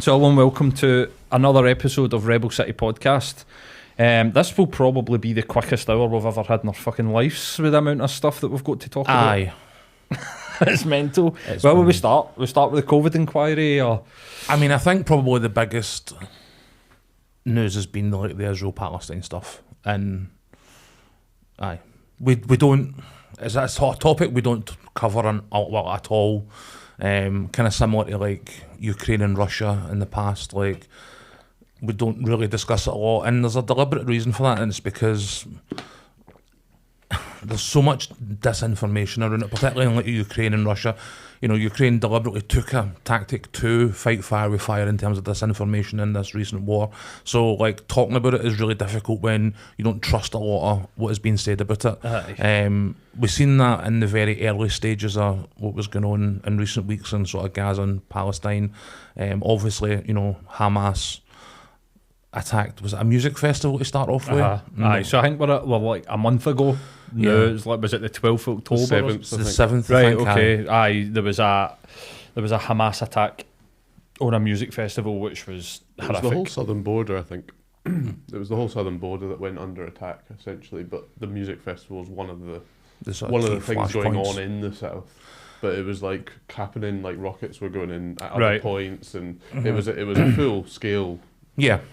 So, hello and welcome to another episode of Rebel City Podcast. This will probably be the quickest hour we've ever had in our fucking lives with the amount of stuff that we've got to talk about. Aye. It's mental. Where will we start? We start with the COVID inquiry, or? I mean, I think probably the biggest news has been like the Israel-Palestine stuff, and we don't. Is that a topic we don't cover at all? Kind of similar to like Ukraine and Russia in the past. Like we don't really discuss it a lot, and there's a deliberate reason for that, and it's because there's so much disinformation around it, particularly in like Ukraine and Russia. You know, Ukraine deliberately took a tactic to fight fire with fire in terms of disinformation in this recent war. So, like, talking about it is really difficult when you don't trust a lot of what is being said about it. We've seen that in the very early stages of what was going on in recent weeks in sort of Gaza and Palestine. Obviously, you know, Hamas attacked, was it a music festival to start off with? Aye, so I think we're like a month ago. No, it was like, was it the 12th of October? The 7th, right, okay. Aye, there was a Hamas attack on a music festival, which was horrific. It was the whole southern border, I think. It was the whole southern border that went under attack, essentially. But the music festival was one of the things going on in the south. But it was like happening, like rockets were going in at other points, and it was a full scale.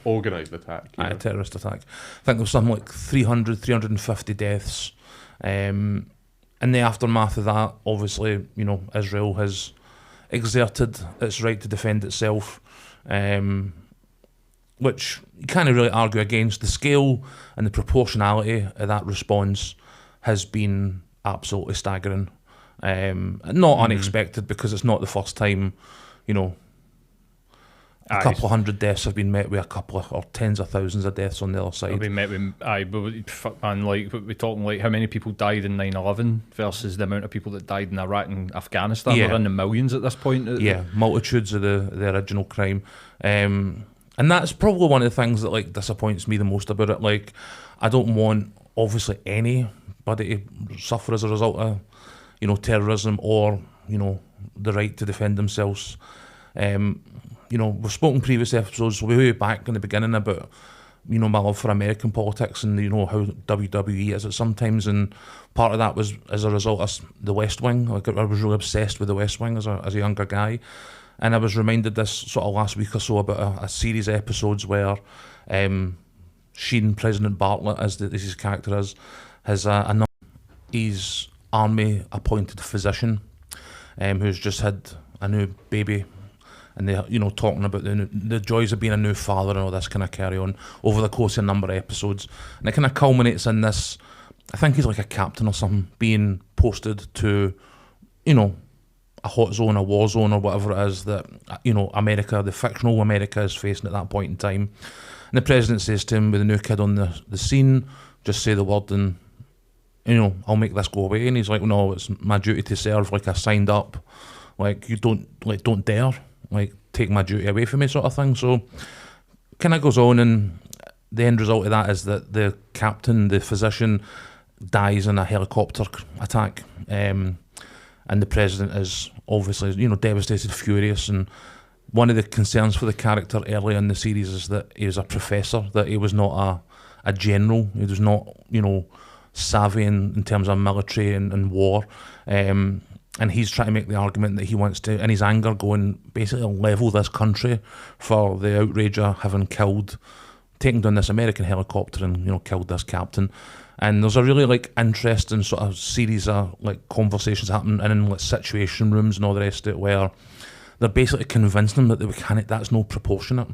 Organised attack. A terrorist attack. I think there was something like 350 deaths. In the aftermath of that, obviously, you know, Israel has exerted its right to defend itself, which you can't really argue against. The scale and the proportionality of that response has been absolutely staggering. Not unexpected, because it's not the first time, you know, a couple of hundred deaths have been met with a couple of, or tens of thousands of deaths on the other side. Have been met with, like, we're talking like how many people died in 9/11 versus the amount of people that died in Iraq and Afghanistan. We're in the millions at this point. Multitudes of the original crime. And that's probably one of the things that like disappoints me the most about it. Like, I don't want, obviously, anybody to suffer as a result of, you know, terrorism or, you know, the right to defend themselves. You know, we've spoken previous episodes way back in the beginning about, you know, my love for American politics and, you know, how WWE is it sometimes, and part of that was as a result of the West Wing. Like, I was really obsessed with the West Wing as a younger guy, and I was reminded this sort of last week or so about a series of episodes where Sheen, President Bartlett, as his character is, has he's army appointed physician who's just had a new baby. And they're, you know, talking about the joys of being a new father and all this kind of carry on over the course of a number of episodes. And it kind of culminates in this, I think he's like a captain or something, being posted to, you know, a hot zone, a war zone or whatever it is that, you know, America, the fictional America is facing at that point in time. And the president says to him, with a new kid on the scene, just say the word and, you know, I'll make this go away. And he's like, no, it's my duty to serve, like I signed up. Like, you don't dare. Like, take my duty away from me, sort of thing. So kind of goes on, and the end result of that is that the captain, the physician, dies in a helicopter attack, and the president is obviously, you know, devastated, furious. And one of the concerns for the character early in the series is that he was a professor, that he was not a general. He was not, you know, savvy in terms of military and war. And he's trying to make the argument that he wants to, in his anger, go and basically level this country for the outrage of having taken down this American helicopter and, you know, killed this captain. And there's a really like interesting sort of series of like conversations happening in like situation rooms and all the rest of it, where they're basically convincing them that that's no proportionate,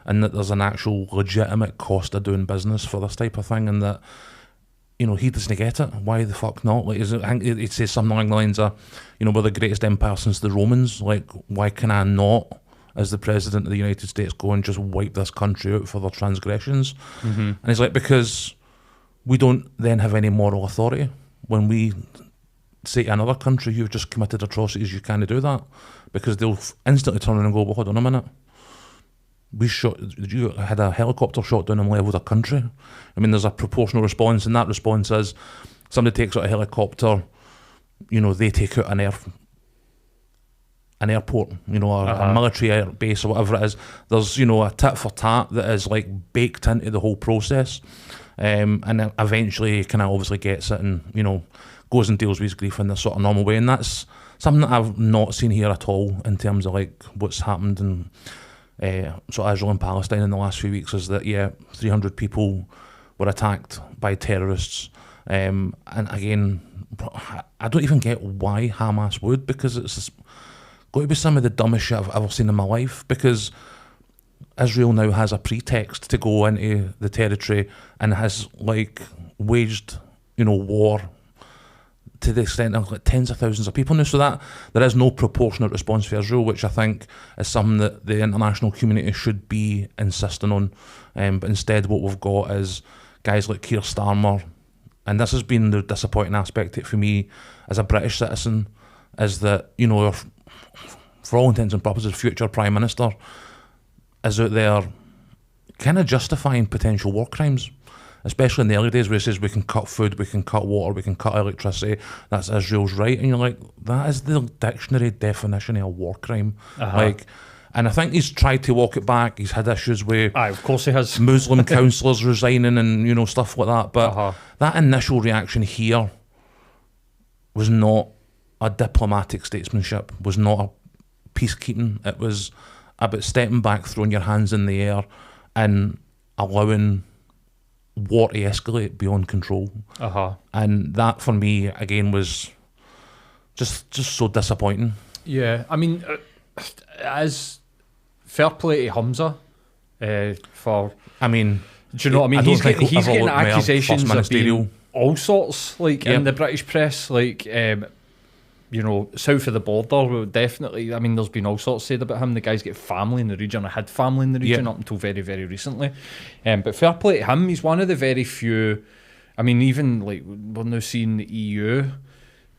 and that there's an actual legitimate cost of doing business for this type of thing, and that, you know, he doesn't get it. Why the fuck not? Like, I think it says something along the lines of, you know, we're the greatest empire since the Romans. Like, why can I not, as the president of the United States, go and just wipe this country out for their transgressions? And he's like, because we don't then have any moral authority. When we say to another country, you've just committed atrocities, you can't do that, because they'll instantly turn around and go, well, hold on a minute. You had a helicopter shot down and leveled a country. I mean, there's a proportional response, and that response is somebody takes out a helicopter, you know, they take out an an airport, you know, a military air base or whatever it is. There's, you know, a tit for tat that is like baked into the whole process, and then eventually kind of obviously gets it and, you know, goes and deals with his grief in this sort of normal way. And that's something that I've not seen here at all in terms of like what's happened in sort of Israel and Palestine in the last few weeks, is that 300 people were attacked by terrorists, and again, I don't even get why Hamas would, because it's got to be some of the dumbest shit I've ever seen in my life, because Israel now has a pretext to go into the territory and has like waged, you know, war to the extent of like tens of thousands of people now, so that there is no proportionate response for Israel, which I think is something that the international community should be insisting on, but instead what we've got is guys like Keir Starmer, and this has been the disappointing aspect for me as a British citizen, is that, you know, for all intents and purposes, future Prime Minister is out there kind of justifying potential war crimes, especially in the early days where he says we can cut food, we can cut water, we can cut electricity, that's Israel's right. And you're like, that is the dictionary definition of a war crime. Like, and I think he's tried to walk it back. He's had issues with of course he has. Muslim councillors resigning and, you know, stuff like that. But that initial reaction here was not a diplomatic statesmanship, was not a peacekeeping. It was about stepping back, throwing your hands in the air and allowing war to escalate beyond control. And that for me again was just so disappointing. Yeah, I mean, as fair play to Hamza for, I mean, do you know what I mean? He's getting accusations of being all sorts, like in the British press, like you know, south of the border, definitely. I mean, there's been all sorts said about him. The guy's got family in the region, or had family in the region up until very, very recently. But fair play to him, he's one of the very few. I mean, even like we're now seeing the EU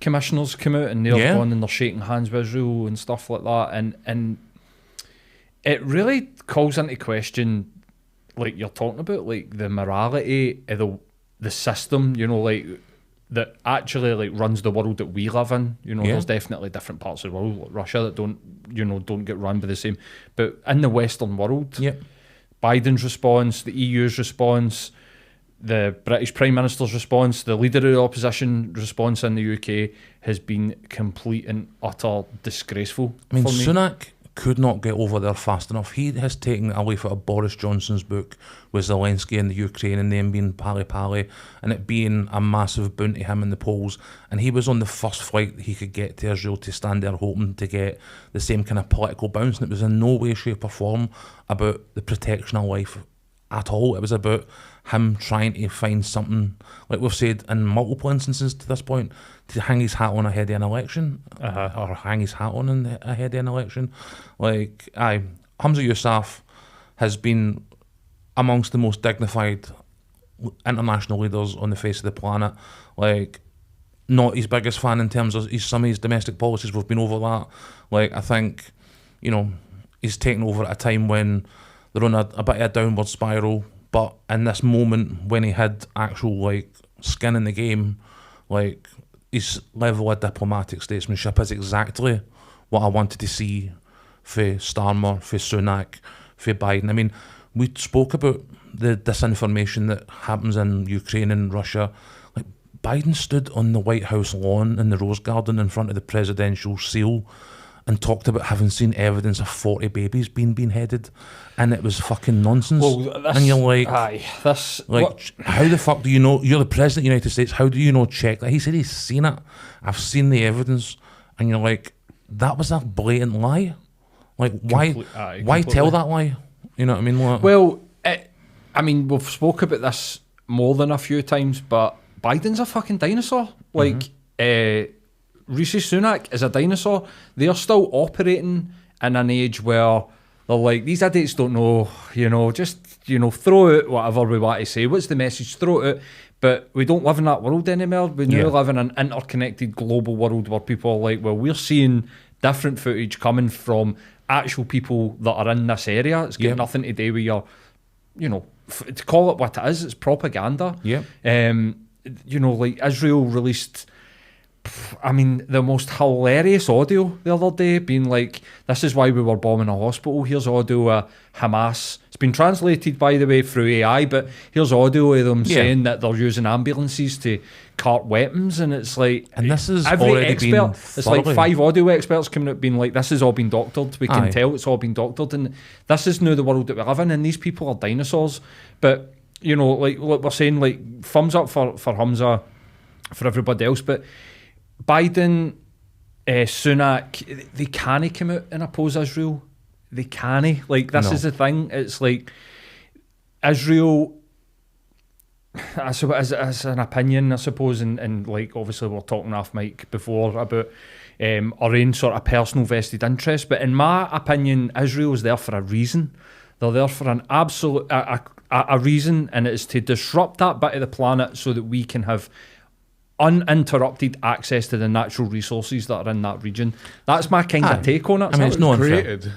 commissioners come out and they're going and they're shaking hands with Israel and stuff like that, and it really calls into question, like you're talking about, like the morality of the system, you know, like that actually like runs the world that we live in. You know, there's definitely different parts of the world, like Russia, that don't get run by the same. But in the Western world, Biden's response, the EU's response, the British Prime Minister's response, the leader of the opposition response in the UK has been complete and utter disgraceful. I mean, Sunak could not get over there fast enough. He has taken a leaf out of Boris Johnson's book with Zelensky and the Ukraine and them being pally-pally and it being a massive boon to him in the polls. And he was on the first flight that he could get to Israel to stand there hoping to get the same kind of political bounce. And it was in no way, shape or form about the protection of life at all. It was about him trying to find something, like we've said in multiple instances to this point, to hang his hat on ahead of an election, or hang his hat on ahead of an election. Like, Hamza Yousaf has been amongst the most dignified international leaders on the face of the planet. Like, not his biggest fan in terms of some of his domestic policies. We've been over that. Like, I think, you know, he's taken over at a time when they're on a bit of a downward spiral. But in this moment, when he had actual like skin in the game, like his level of diplomatic statesmanship is exactly what I wanted to see for Starmer, for Sunak, for Biden. I mean, we spoke about the disinformation that happens in Ukraine and Russia. Like, Biden stood on the White House lawn in the Rose Garden in front of the presidential seal and talked about having seen evidence of 40 babies being beheaded, and it was fucking nonsense. Well, and you're like, how the fuck do you know? You're the president of the United States. How do you know? Check that. He said he's seen it. I've seen the evidence, and you're like, that was a blatant lie. Like, why tell that lie? You know what I mean? Like, well, I mean, we've spoke about this more than a few times, but Biden's a fucking dinosaur. Like, Rishi Sunak is a dinosaur. They're still operating in an age where they're like, these idiots don't know, you know, just, you know, throw out whatever we want to say. What's the message? Throw it out. But we don't live in that world anymore. We now live in an interconnected global world where people are like, well, we're seeing different footage coming from actual people that are in this area. It's got nothing to do with your, you know, to call it what it is, it's propaganda. Yeah. You know, like Israel released I mean, the most hilarious audio the other day being like, this is why we were bombing a hospital. Here's audio of Hamas. It's been translated, by the way, through AI, but here's audio of them saying that they're using ambulances to cart weapons, and it's like... And this is every expert, it's like 5 audio experts coming out being like, this has all been doctored. We can tell it's all been doctored, and this is now the world that we live in, and these people are dinosaurs. But, you know, like we're saying, like, thumbs up for Hamza, for everybody else, but Biden, Sunak, they can't come out and oppose Israel. They can't. Like, this is the thing. It's like Israel, as an opinion, I suppose, and like, obviously we're talking off mic before about our own sort of personal vested interest, but in my opinion, Israel is there for a reason. They're there for an absolute a reason, and it is to disrupt that bit of the planet so that we can have uninterrupted access to the natural resources that are in that region. That's my kind of take on it. I mean, it's not created.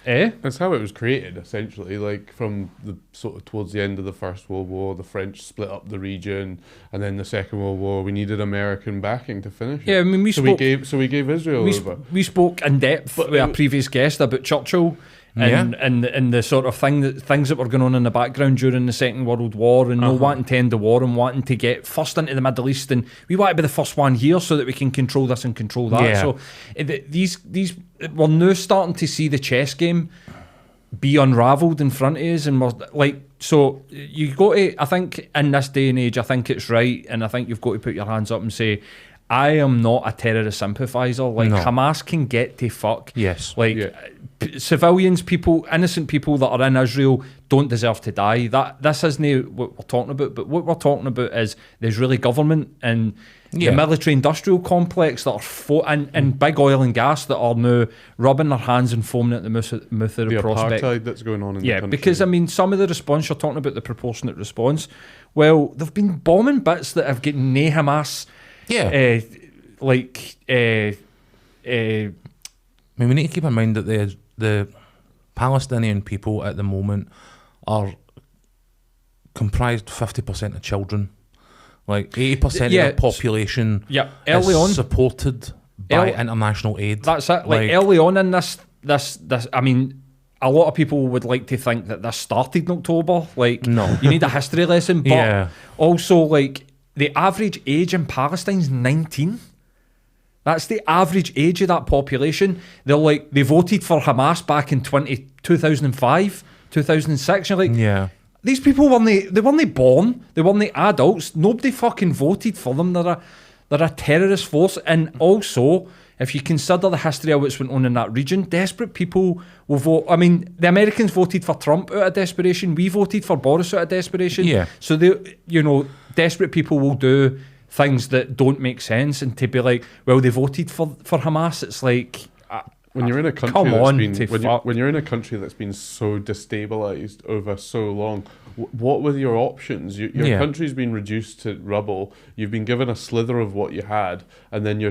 Eh? That's how it was created, essentially. Like, from the sort of towards the end of the First World War, the French split up the region, and then the Second World War, we needed American backing to finish it. Yeah, I mean, we gave Israel over. We spoke in depth with a previous guest about Churchill. And the sort of things that were going on in the background during the Second World War, and no wanting to end the war and wanting to get first into the Middle East, and we want to be the first one here so that we can control this and control that. So these we're now starting to see the chess game be unravelled in front of us, and we're like, so you got to, I think in this day and age, I think it's right, and I think you've got to put your hands up and say, I am not a terrorist sympathiser. Like, Hamas can get to fuck. Yes. Like, civilians, people, innocent people that are in Israel don't deserve to die. This isn't what we're talking about, but what we're talking about is the Israeli government and the military-industrial complex that are and big oil and gas that are now rubbing their hands and foaming at the mouth of the prospect. Apartheid that's going on in the country. Because, I mean, some of the response, you're talking about the proportionate response. Well, they've been bombing bits that have gotten no Hamas... I mean, we need to keep in mind that the Palestinian people at the moment are comprised 50% of children. Like 80% of the population is supported by international aid. That's it. Like early on in this, I mean, a lot of people would like to think that this started in October. Like, no, you need a history lesson, but also, like, the average age in Palestine is 19. That's the average age of that population. They voted for Hamas back in 2005, 2006. You're like, these people weren't born. They weren't adults. Nobody fucking voted for them. They're a terrorist force. And also, if you consider the history of what's went on in that region, desperate people will vote. I mean, the Americans voted for Trump out of desperation. We voted for Boris out of desperation. Yeah. So desperate people will do things that don't make sense, and to be like, well, they voted for Hamas. It's like, when you're in a country when you're in a country that's been so destabilized over so long, what were your options? Your country's been reduced to rubble. You've been given a slither of what you had, and then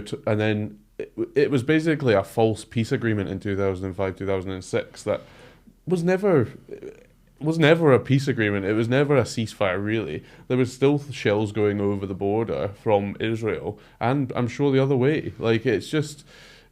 it was basically a false peace agreement in 2005, 2006 that was never a peace agreement. It was never a ceasefire, really. There was still shells going over the border from Israel, and I'm sure the other way. Like, it's just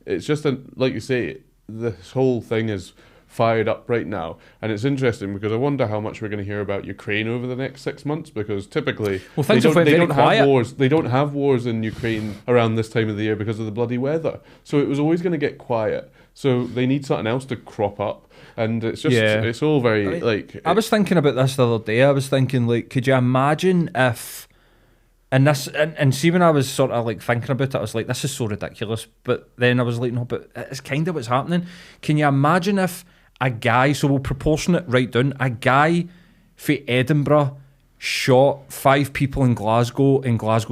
like you say, this whole thing is fired up right now, and it's interesting because I wonder how much we're going to hear about Ukraine over the next 6 months, because typically they don't have wars. They don't have wars in Ukraine around this time of the year because of the bloody weather. So it was always going to get quiet. So they need something else to crop up. And it's just, it's all very, I was thinking about this the other day. I was thinking, like, could you imagine if, and see, when I was sort of like thinking about it, I was like, this is so ridiculous. But then I was like, no, but it's kind of what's happening. Can you imagine if a guy, so we'll proportion it right down, a guy for Edinburgh shot 5 people in Glasgow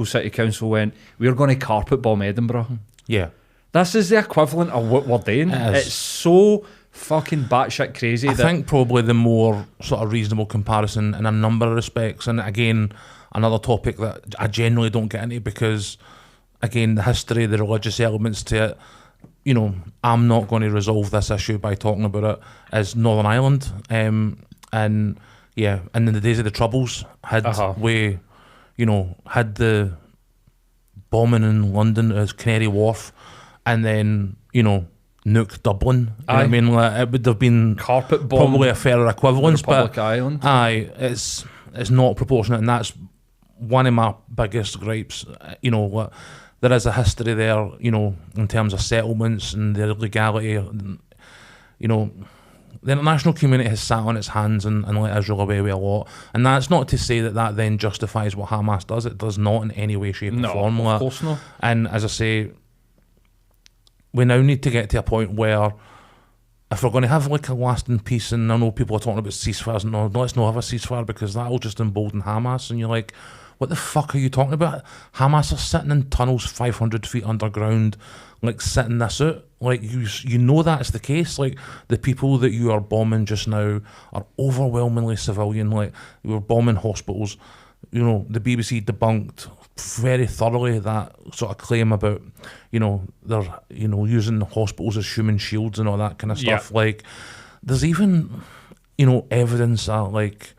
City Council went, we're going to carpet bomb Edinburgh. Yeah. This is the equivalent of what we're doing. It's so fucking batshit crazy. I think probably the more sort of reasonable comparison in a number of respects, and again, another topic that I generally don't get into because, again, the history, the religious elements to it, you know, I'm not going to resolve this issue by talking about it, is Northern Ireland. And in the days of the Troubles, had the bombing in London as Canary Wharf, and then, you know, nuke Dublin. You know what I mean? Like, it would have been carpet bomb, probably a fairer equivalence, but Island. It's not proportionate, and that's one of my biggest gripes. You know, what there is a history there, you know, in terms of settlements and the legality. You know, the international community has sat on its hands and let Israel away with a lot. And that's not to say that then justifies what Hamas does. It does not in any way, shape or form. Of course not. And as I say, we now need to get to a point where if we're going to have like a lasting peace, and I know people are talking about ceasefires, no, let's not have a ceasefire because that will just embolden Hamas. And you're like, what the fuck are you talking about? Hamas are sitting in tunnels 500 feet underground, like sitting this out. Like, you know that's the case. Like, the people that you are bombing just now are overwhelmingly civilian. Like, you were bombing hospitals. You know, the BBC debunked very thoroughly that sort of claim about, you know, they're, you know, using the hospitals as human shields and all that kind of stuff. Yeah. Like, there's even, you know, evidence that, like,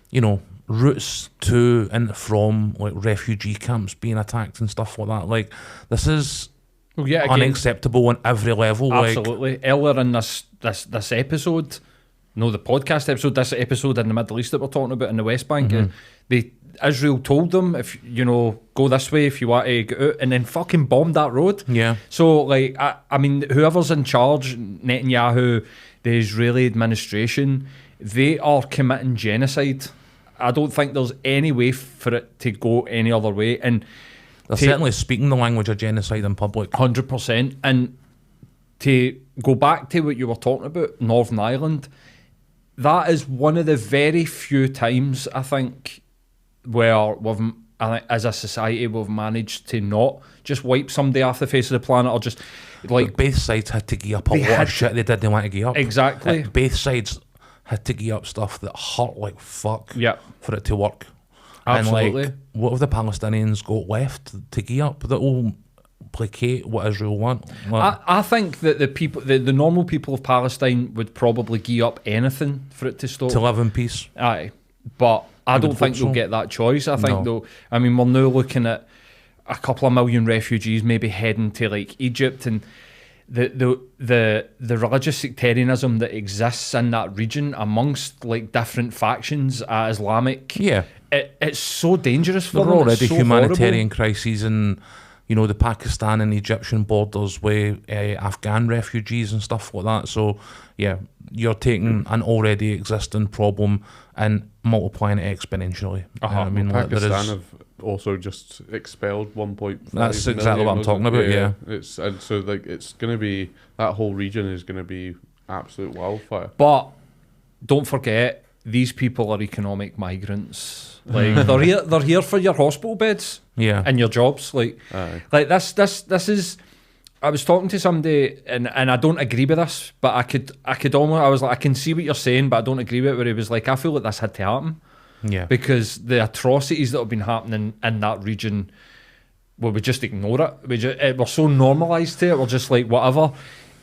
you know, routes to and from, like, refugee camps being attacked and stuff like that. Like, this is unacceptable on every level. Absolutely. Like, earlier in this episode, no, the podcast episode, this episode in the Middle East that we're talking about in the West Bank, Israel told them, if you know, go this way if you want to get out, and then fucking bombed that road. Yeah. So, like, I mean, whoever's in charge, Netanyahu, the Israeli administration, they are committing genocide. I don't think there's any way for it to go any other way. And they're certainly speaking the language of genocide in public. 100%. And to go back to what you were talking about, Northern Ireland, that is one of the very few times, I think, where as a society we've managed to not just wipe somebody off the face of the planet, or just like, but both sides had to gear up a lot of shit they didn't want to gear up. Exactly. Both sides had to gear up stuff that hurt like fuck for it to work. Absolutely. And like, what have the Palestinians got left to gear up that will placate what Israel want? Like, I think that the normal people of Palestine would probably gear up anything for it to stop. To live in peace. Aye. But I don't think they'll get that choice. I think I mean, we're now looking at a couple of million refugees maybe heading to like Egypt, and the religious sectarianism that exists in that region amongst like different factions, Islamic. Yeah. It's so dangerous for them. There are already so humanitarian crises in, you know, the Pakistan and Egyptian borders with Afghan refugees and stuff like that. So, yeah, you're taking an already existing problem and multiplying it exponentially. I mean, Pakistan have also just expelled 1.5 That's exactly what I'm talking about, yeah. It's and so like it's going to be, that whole region is going to be absolute wildfire. But don't forget, these people are economic migrants. Like, they're here for your hospital beds, and your jobs. Like this is. I was talking to somebody, and I don't agree with this, but I could almost, I was like, I can see what you're saying, but I don't agree with it. Where he was like, I feel like this had to happen, because the atrocities that have been happening in that region, well, we just ignore it. We're so normalised to it. We're just like, whatever.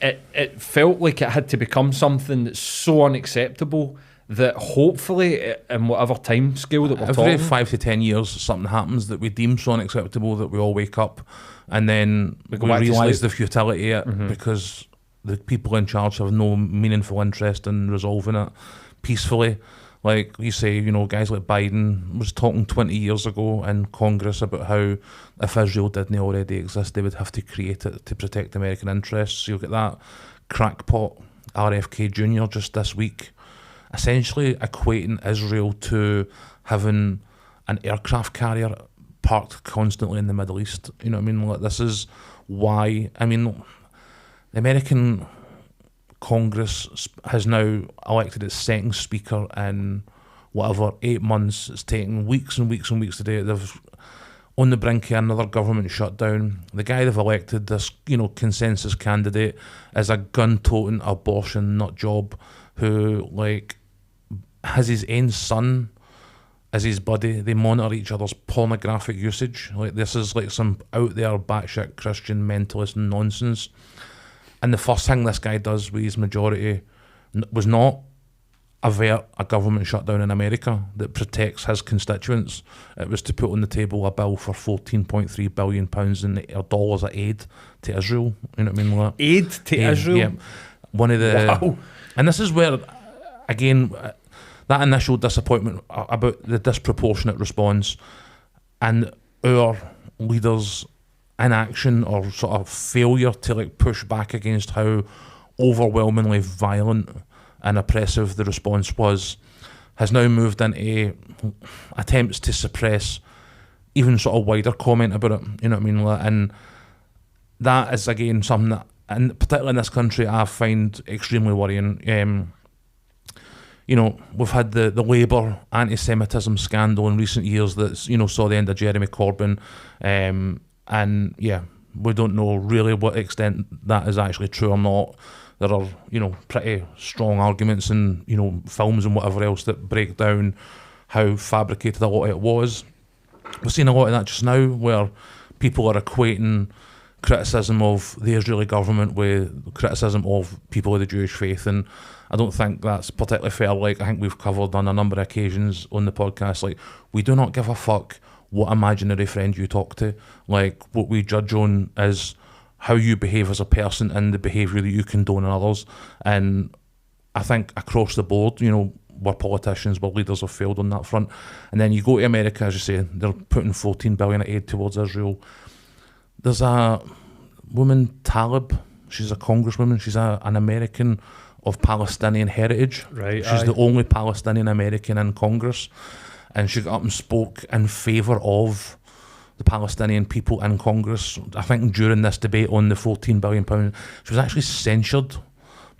It felt like it had to become something that's so unacceptable that hopefully in whatever time scale that we're talking, every 5 to 10 years something happens that we deem so unacceptable that we all wake up and then we realise the futility of it, because the people in charge have no meaningful interest in resolving it peacefully. Like you say, you know, guys like Biden was talking 20 years ago in Congress about how if Israel didn't already exist, they would have to create it to protect American interests. So you'll get that crackpot RFK Jr. just this week essentially equating Israel to having an aircraft carrier parked constantly in the Middle East. You know what I mean? Like, this is why, I mean, the American Congress has now elected its second speaker in 8 months. It's taken weeks and weeks and weeks to do it. They've on the brink of another government shutdown. The guy they've elected, this, you know, consensus candidate, is a gun-toting abortion nut job who, like, has his own son as his buddy. They monitor each other's pornographic usage. Like, this is like some out there batshit Christian mentalist nonsense. And the first thing this guy does with his majority was not avert a government shutdown in America that protects his constituents, it was to put on the table a bill for £14.3 billion in dollars of aid to Israel. You know what I mean? Like, aid to Israel? Yeah. One of the... Wow. And this is where, again, that initial disappointment about the disproportionate response and our leaders' inaction or sort of failure to like push back against how overwhelmingly violent and oppressive the response was, has now moved into attempts to suppress even sort of wider comment about it, you know what I mean? And that is, again, something that, and particularly in this country, I find extremely worrying. You know, we've had the Labour anti-Semitism scandal in recent years that, you know, saw the end of Jeremy Corbyn. And yeah, we don't know really what extent that is actually true or not. There are, you know, pretty strong arguments and, you know, films and whatever else that break down how fabricated a lot of it was. We're seeing a lot of that just now, where people are equating criticism of the Israeli government with criticism of people of the Jewish faith, and I don't think that's particularly fair. Like, I think we've covered on a number of occasions on the podcast, like, we do not give a fuck what imaginary friend you talk to. Like, what we judge on is how you behave as a person and the behaviour that you condone in others. And I think across the board, you know, where politicians, where leaders have failed on that front. And then you go to America, as you say, they're putting $14 billion of aid towards Israel. There's a woman, Talib, she's a congresswoman, she's an American of Palestinian heritage. Right. She's the only Palestinian American in Congress. And she got up and spoke in favour of the Palestinian people in Congress. I think during this debate on the £14 billion, she was actually censured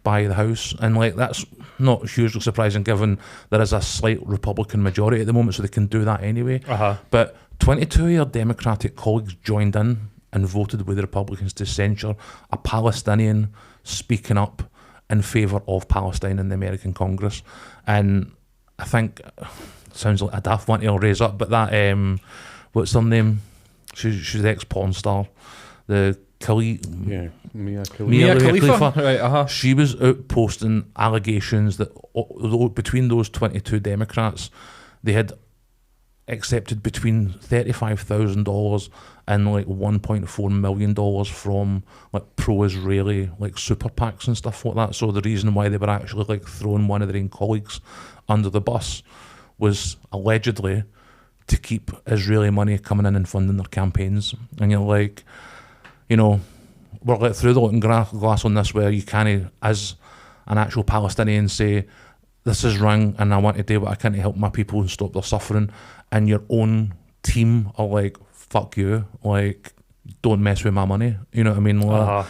by the House. And like, that's not hugely surprising given there is a slight Republican majority at the moment, so they can do that anyway. But 22 of your Democratic colleagues joined in and voted with the Republicans to censure a Palestinian speaking up in favour of Palestine in the American Congress. And I think, sounds like a daft one to raise up, but that, what's her name? She's the ex-porn star. The Mia Khalifa. Right, She was out posting allegations that between those 22 Democrats, they had accepted between $35,000 and like $1.4 million from like pro-Israeli like super PACs and stuff like that. So the reason why they were actually like throwing one of their own colleagues under the bus was allegedly to keep Israeli money coming in and funding their campaigns. And you're like, you know, we're let through the looking glass on this, where you can't, as an actual Palestinian, say, this is wrong and I want to do what I can to help my people and stop their suffering. And your own team are like, fuck you, like, don't mess with my money. You know what I mean? Like,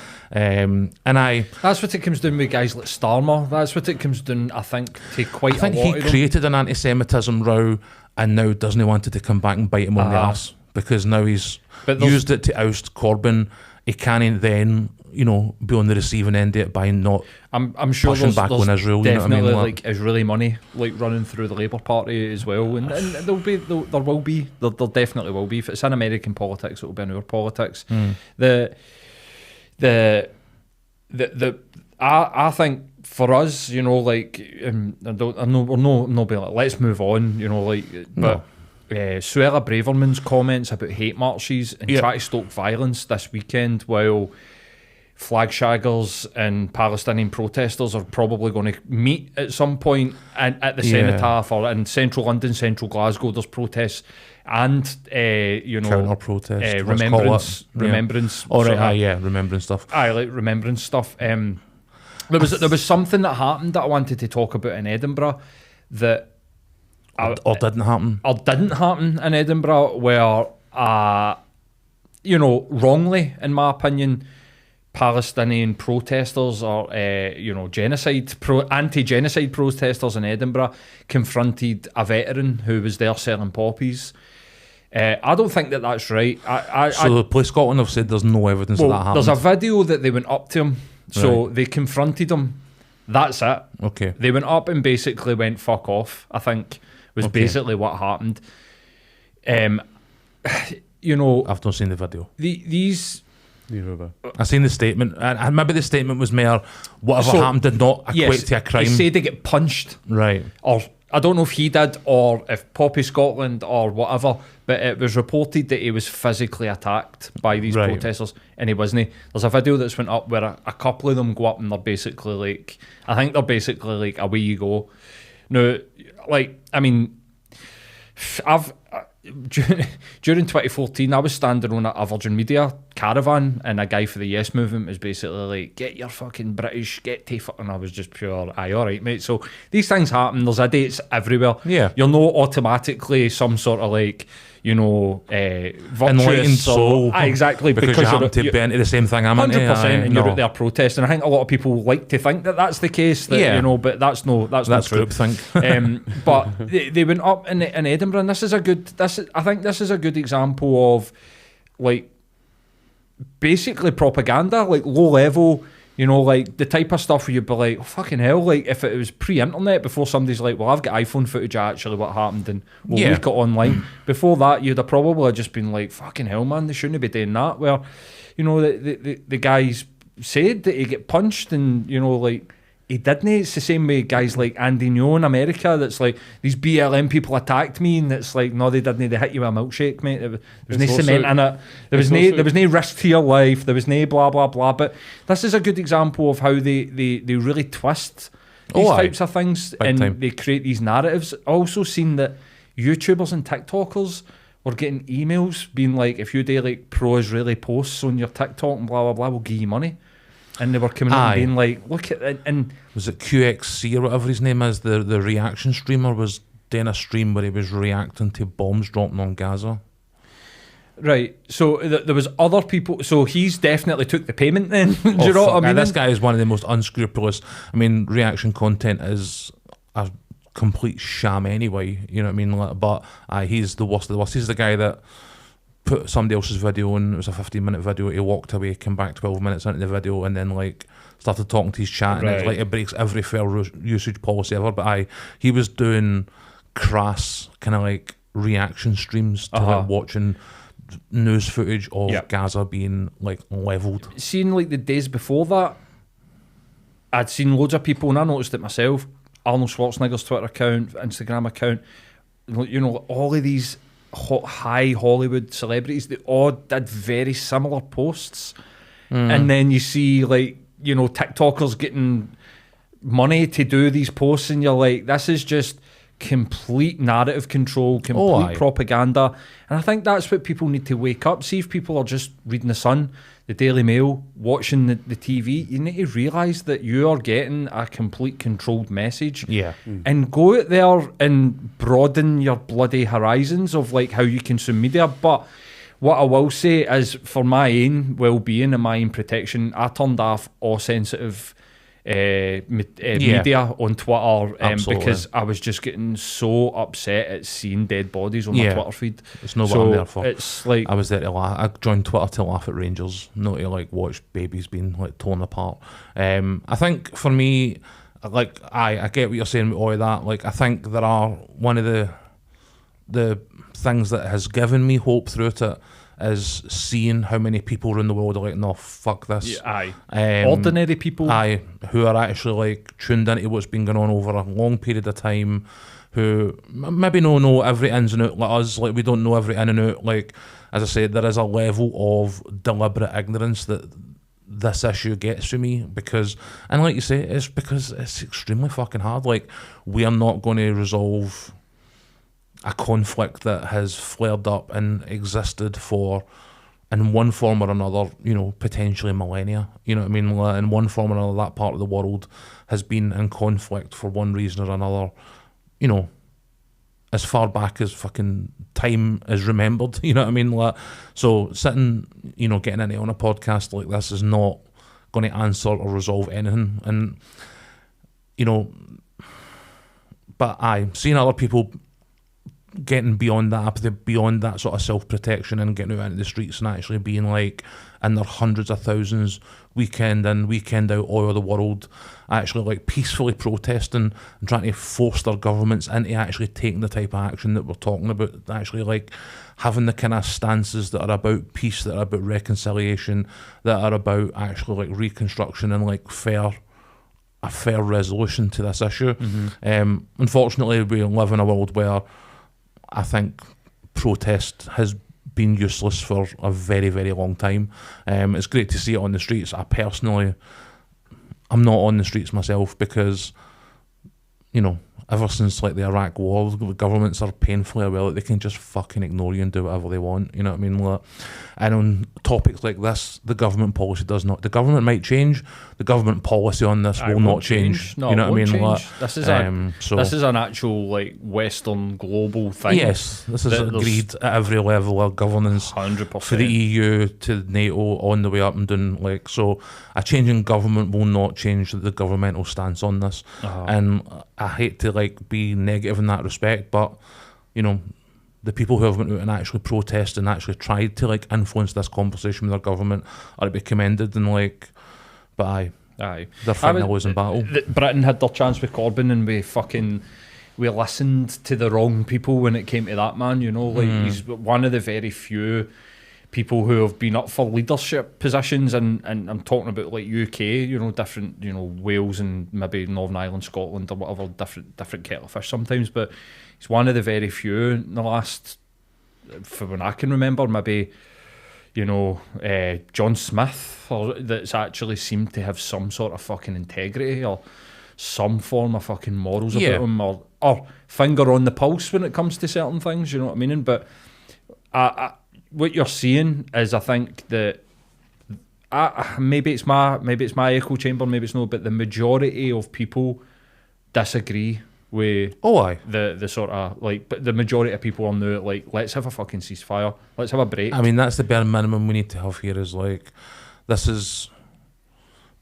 that's what it comes down with guys like Starmer. That's what it comes down, I think, to quite a lot. I think he created an anti-Semitism row and now doesn't want it to come back and bite him on the arse, because now he's used it to oust Corbyn. He can't then, you know, be on the receiving end of it by not I'm sure pushing back on Israel. Definitely, you know what I mean? like Israeli money like running through the Labour Party as well, and there definitely will be. If it's in American politics, it will be in our politics. I think for us, you know, like I'm not being like, let's move on, you know, like, but. Suella Braverman's comments about hate marches and try to stoke violence this weekend, while flag shaggers and Palestinian protesters are probably going to meet at some point at the Cenotaph or in central London, central Glasgow. There's protests and counter protests, remembrance. Remembrance stuff. Like remembrance stuff. There was something that happened that I wanted to talk about in Edinburgh that. Or didn't happen in Edinburgh, where, wrongly, in my opinion, Palestinian protesters or, anti-genocide protesters in Edinburgh confronted a veteran who was there selling poppies. I don't think that that's right. The Police Scotland have said there's no evidence of that happening. There's a video that they went up to him, so they confronted him. That's it. Okay. They went up and basically went, fuck off, I think. Was basically what happened. I've not seen the video. Neither. I seen the statement, and maybe the statement was more whatever happened did not equate to a crime. He said they get punched, right? Or I don't know if he did or if Poppy Scotland or whatever, but it was reported that he was physically attacked by these protesters, and he wasn't. There's a video that's went up where a couple of them go up and they're basically like, I think they're basically like, away you go. Now, like, I mean, during 2014, I was standing on a Virgin Media caravan, and a guy for the Yes Movement was basically like, get your fucking British, get to and I was just pure, aye, alright mate. So these things happen, there's dates everywhere. Yeah. You're not automatically some sort of like, you know, virtuous soul. Exactly. Because you happen to be into the same thing I'm 100%, and you're out there protesting. I think a lot of people like to think that that's the case, that, you know, but that's not true. Groupthink. But they went up in Edinburgh, and I think this is a good example of, like, basically propaganda, like low level. You know, like the type of stuff where you'd be like, oh, fucking hell, like if it was pre-internet, before somebody's like, well, I've got iPhone footage of actually what happened and we'll leak it online. Before that, you'd have probably just been like, fucking hell, man, they shouldn't be doing that. Where, you know, the guys said that he get punched and, you know, like, he didn't. It's the same way guys like Andy Ngo in America, that's like, these BLM people attacked me, and it's like, no, they didn't. They hit you with a milkshake, mate. There was no cement in it. There was no risk to your life. There was no blah blah blah. But this is a good example of how they really twist these types of things, they create these narratives. I also seen that YouTubers and TikTokers were getting emails being like, if you do like pro-Israeli posts on your TikTok and blah blah blah, we'll give you money. And they were coming out and being like, look at it. And was it QXC or whatever his name is? The reaction streamer was doing a stream where he was reacting to bombs dropping on Gaza. Right. So there was other people. So he's definitely took the payment then. Do you know what I mean? This guy is one of the most unscrupulous. I mean, reaction content is a complete sham anyway. You know what I mean? But he's the worst of the worst. He's the guy that put somebody else's video in. It was a 15-minute video. He walked away, came back 12 minutes into the video, and then like started talking to his chat. And it's like it breaks every fair usage policy ever. But he was doing crass kind of like reaction streams to like watching news footage of Gaza being like leveled. Seeing like the days before that, I'd seen loads of people, and I noticed it myself. Arnold Schwarzenegger's Twitter account, Instagram account. You know, all of these high Hollywood celebrities, they all did very similar posts, and then you see like, you know, TikTokers getting money to do these posts, and you're like, this is just complete narrative control, complete propaganda. And I think that's what people need to wake up. See, if people are just reading The Sun, the Daily Mail, watching the TV, you need to realise that you are getting a complete controlled message. And go out there and broaden your bloody horizons of like how you consume media. But what I will say is, for my own well-being and my own protection, I turned off all sensitive media on Twitter, because I was just getting so upset at seeing dead bodies on my Twitter feed. It's not what I'm there for. It's like, I was there to laugh. I joined Twitter to laugh at Rangers, not to like watch babies being like torn apart. I think for me, like I get what you're saying with all of that. Like I think there are one of the things that has given me hope through it is seeing how many people around the world are like, no, fuck this. Ordinary people. Who are actually like tuned into what's been going on over a long period of time, who maybe don't know every ins and out like us. Like we don't know every in and out. Like, as I said, there is a level of deliberate ignorance that this issue gets to me because, and like you say, it's because it's extremely fucking hard. Like, we are not going to resolve a conflict that has flared up and existed for, in one form or another, you know, potentially millennia. You know what I mean? In one form or another, that part of the world has been in conflict for one reason or another, you know, as far back as fucking time is remembered. You know what I mean? Like, so sitting, you know, getting into on a podcast like this is not going to answer or resolve anything. And, you know, but seeing other people getting beyond that apathy, beyond that sort of self-protection, and getting out into the streets and actually being like in their hundreds of thousands, weekend in, weekend out, all over the world, actually like peacefully protesting and trying to force their governments into actually taking the type of action that we're talking about, actually like having the kind of stances that are about peace, that are about reconciliation, that are about actually like reconstruction and like a fair resolution to this issue. Unfortunately, we live in a world where I think protest has been useless for a very, very long time. It's great to see it on the streets. I'm not on the streets myself because, you know, ever since like the Iraq war, the governments are painfully aware that they can just fucking ignore you and do whatever they want. You know what I mean? Like, and on topics like this, the government policy does not. The government might change. The government policy on this will not change. No, you know what I mean? Like, this is this is an actual like Western global thing. Yes, this is agreed at every level of governance. 100%. For the EU to NATO, on the way up and down. Like, so a change in government will not change the governmental stance on this. And I hate to like be negative in that respect, but you know, the people who have went out and actually protested and actually tried to like influence this conversation with their government are to be commended, and like, but they're fighting a losing battle. Britain had their chance with Corbyn, and we listened to the wrong people when it came to that man. You know, like he's one of the very few people who have been up for leadership positions, and I'm talking about like UK, you know, different, you know, Wales and maybe Northern Ireland, Scotland or whatever, different kettle of fish sometimes, but he's one of the very few in the last, for when I can remember, maybe, you know, John Smith, or that's actually seemed to have some sort of fucking integrity or some form of fucking morals about him, or finger on the pulse when it comes to certain things, you know what I mean? But what you're seeing is, I think that maybe it's my echo chamber, maybe it's not, but the majority of people disagree with the sort of like, but the majority of people are now like, let's have a fucking ceasefire, let's have a break. I mean, that's the bare minimum we need to have here. Is like, this is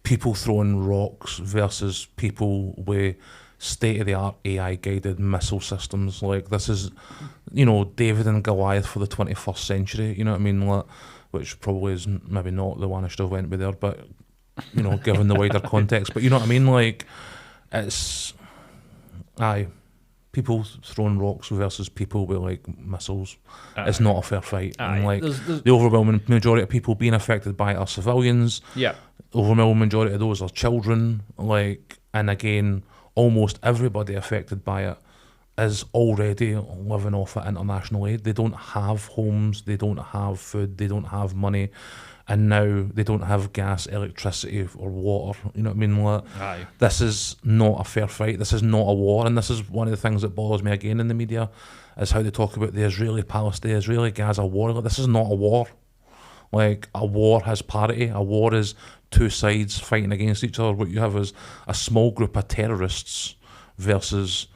people throwing rocks versus people with state-of-the-art AI-guided missile systems. Like, this is, you know, David and Goliath for the 21st century, you know what I mean? Like, which probably is maybe not the one I should have went with there, but, you know, given the wider context. But you know what I mean? Like, it's... people throwing rocks versus people with, like, missiles. It's not a fair fight. And, like, the overwhelming majority of people being affected by it are civilians. Yeah. The overwhelming majority of those are children. Like, and again, almost everybody affected by it is already living off of international aid. They don't have homes, they don't have food, they don't have money, and now they don't have gas, electricity or water. You know what I mean? Like, this is not a fair fight. This is not a war, and this is one of the things that bothers me again in the media, is how they talk about the Israeli-Palestine, Israeli-Gaza war. Like, this is not a war. Like, a war has parity. A war is two sides fighting against each other. What you have is a small group of terrorists versus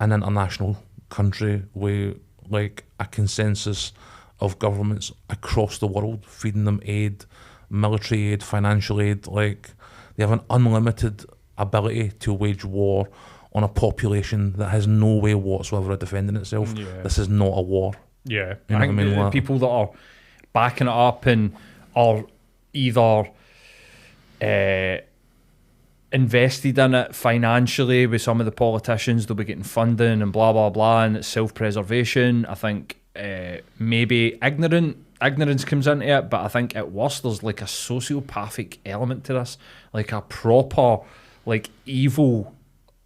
an international country with like a consensus of governments across the world feeding them aid, military aid, financial aid. Like, they have an unlimited ability to wage war on a population that has no way whatsoever of defending itself. This is not a war. Yeah, you know I think what I mean? The people that are backing it up and are either invested in it financially with some of the politicians, they'll be getting funding and blah blah blah, and it's self-preservation. I think maybe ignorance comes into it, but I think at worst there's like a sociopathic element to this, like a proper like evil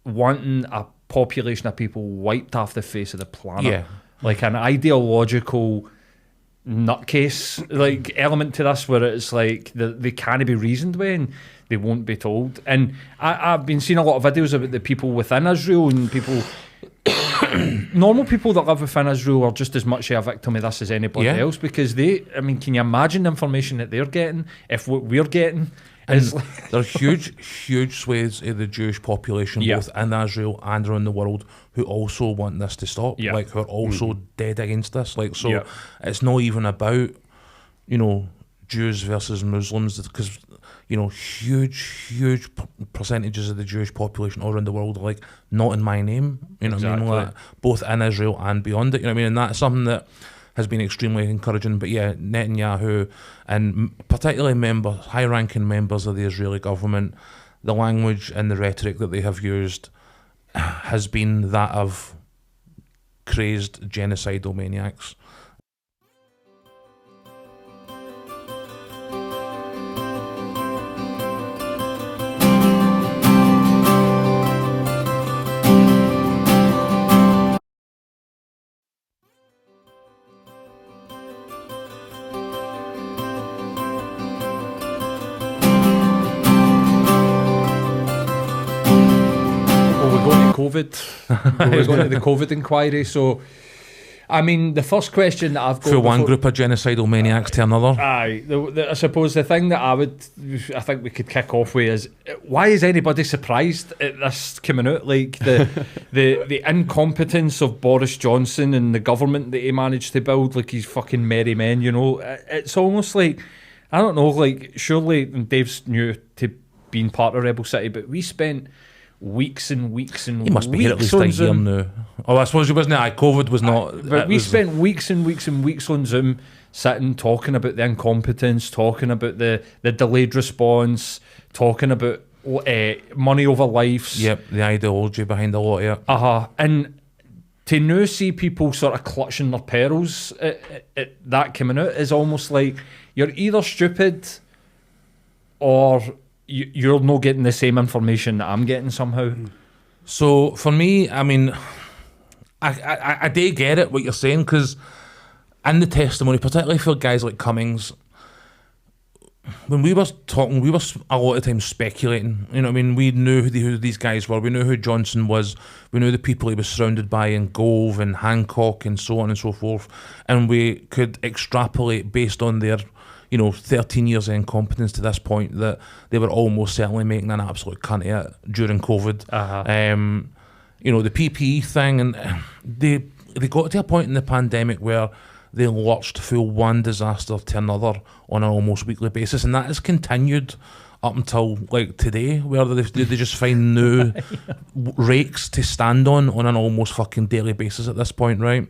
wanting a population of people wiped off the face of the planet, like an ideological nutcase like element to this, where it's like they can't be reasoned with and they won't be told. And I've been seeing a lot of videos about the people within Israel, and people normal people that live within Israel are just as much a victim of this as anybody else, because can you imagine the information that they're getting if what we're getting is like there are huge swathes of the Jewish population both in Israel and around the world who also want this to stop, like who are also dead against this. Like, so it's not even about, you know, Jews versus Muslims, because, huge percentages of the Jewish population all around the world are like, not in my name, you know what I mean, like, both in Israel and beyond it, you know what I mean, and that's something that has been extremely encouraging. But yeah, Netanyahu and particularly high-ranking members of the Israeli government, the language and the rhetoric that they have used has been that of crazed genocidal maniacs. COVID. We're going to the COVID inquiry. So, I mean, the first question that I've got for one group of genocidal maniacs to another. Aye, I suppose the thing that I think we could kick off with is, why is anybody surprised at this coming out? Like the incompetence of Boris Johnson and the government that he managed to build, like he's fucking merry men. You know, it's almost like, I don't know, like surely Dave's new to being part of Rebel City, but we spent weeks and weeks and he must weeks be here at least a year now. Oh, I suppose he wasn't. COVID was not. But we spent weeks and weeks and weeks on Zoom, sitting talking about the incompetence, talking about the delayed response, talking about money over lives. Yep, the ideology behind a lot of it. And to now see people sort of clutching their pearls at that coming out is almost like you're either stupid or you're not getting the same information that I'm getting somehow. So for me, I mean, I do get it what you're saying, because in the testimony, particularly for guys like Cummings, when we were talking, we were a lot of times speculating. You know what I mean? We knew who these guys were. We knew who Johnson was. We knew the people he was surrounded by in Gove and Hancock and so on and so forth. And we could extrapolate based on their 13 years of incompetence to this point that they were almost certainly making an absolute cunt of it during COVID. The PPE thing, and they got to a point in the pandemic where they lurched through one disaster to another on an almost weekly basis, and that has continued up until like today, where they just find new rakes to stand on an almost fucking daily basis at this point, right?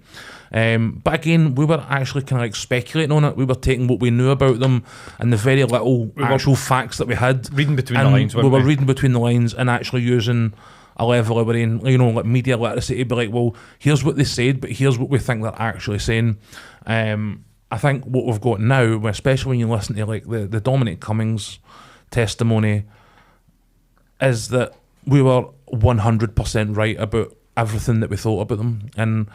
But again, we were actually kind of like speculating on it. We were taking what we knew about them and the very little actual facts that we had, reading between the lines. We were reading between the lines and actually using a level of our own, like media literacy to be like, well, here's what they said, but here's what we think they're actually saying. I think what we've got now, especially when you listen to like the Dominic Cummings testimony, is that we were 100% right about everything that we thought about them, and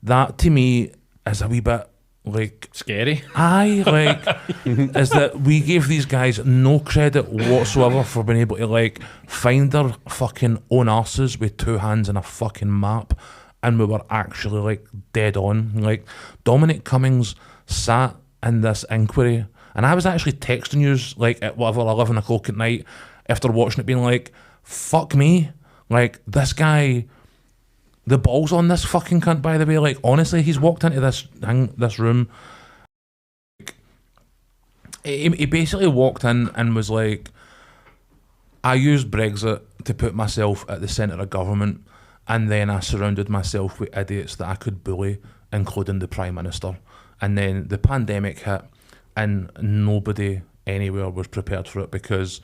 that to me is a wee bit like scary. Aye, like is that we gave these guys no credit whatsoever for being able to like find their fucking own arses with two hands and a fucking map, and we were actually like dead on. Like Dominic Cummings sat in this inquiry, and I was actually texting you like at whatever 11 o'clock at night after watching it, being like, fuck me, like this guy, the balls on this fucking cunt, by the way. Like honestly, he's walked into this room, he basically walked in and was like, I used Brexit to put myself at the centre of government, and then I surrounded myself with idiots that I could bully, including the Prime Minister. And then the pandemic hit, and nobody anywhere was prepared for it because